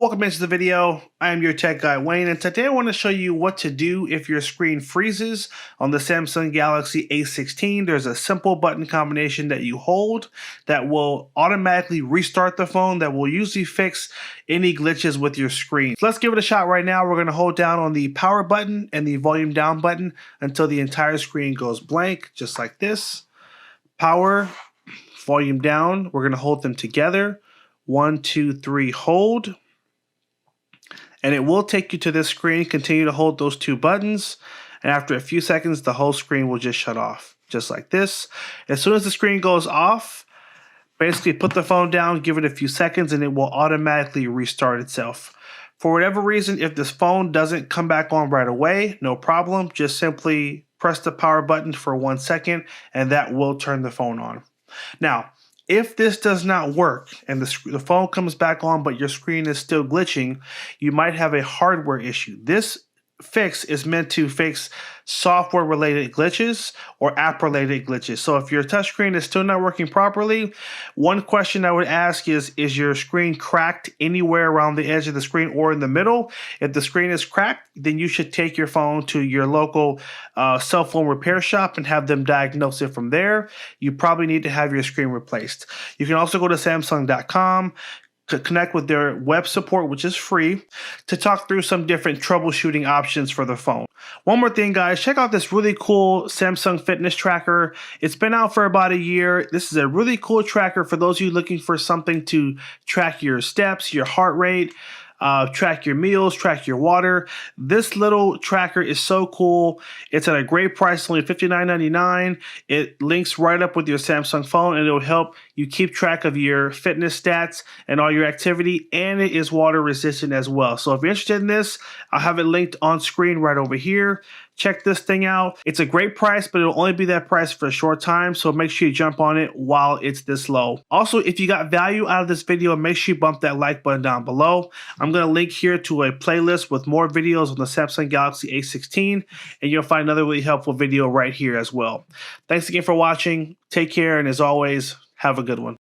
Welcome into the video. I am your tech guy Wayne, and today I want to show you what to do if your screen freezes on the Samsung Galaxy A16. There's a simple button combination that you hold that will automatically restart the phone that will usually fix any glitches with your screen. So let's give it a shot right now. We're going to hold down on the power button and the volume down button until the entire screen goes blank, just like this. Power, volume down. We're going to hold them together. 1, 2, 3, hold. And it will take you to this screen. Continue to hold those two buttons. And after a few seconds, the whole screen will just shut off, just like this. As soon as the screen goes off, basically put the phone down, give it a few seconds, and it will automatically restart itself. For whatever reason, if this phone doesn't come back on right away, no problem. Just simply press the power button for 1 second, and that will turn the phone on. Now, if this does not work and the phone comes back on but your screen is still glitching, you might have a hardware issue. This fix is meant to fix software-related glitches or app-related glitches. So if your touchscreen is still not working properly, one question I would ask is your screen cracked anywhere around the edge of the screen or in the middle? If the screen is cracked, then you should take your phone to your local cell phone repair shop and have them diagnose it from there. You probably need to have your screen replaced. You can also go to samusng.com to connect with their web support, which is free, to talk through some different troubleshooting options for the phone. One more thing, guys, check out this really cool Samsung fitness tracker. It's been out for about a year. This is a really cool tracker for those of you looking for something to track your steps, your heart rate, track your meals, track your water. This little tracker is so cool. It's at a great price, only $59.99. It links right up with your Samsung phone, and it'll help you keep track of your fitness stats and all your activity, and it is water resistant as well. So if you're interested in this, I'll have it linked on screen right over here. Check this thing out. It's a great price, but it'll only be that price for a short time, so make sure you jump on it while it's this low. Also, if you got value out of this video, make sure you bump that like button down below. I'm going to link here to a playlist with more videos on the Samsung Galaxy A16, and you'll find another really helpful video right here as well. Thanks again for watching. Take care, and as always, have a good one.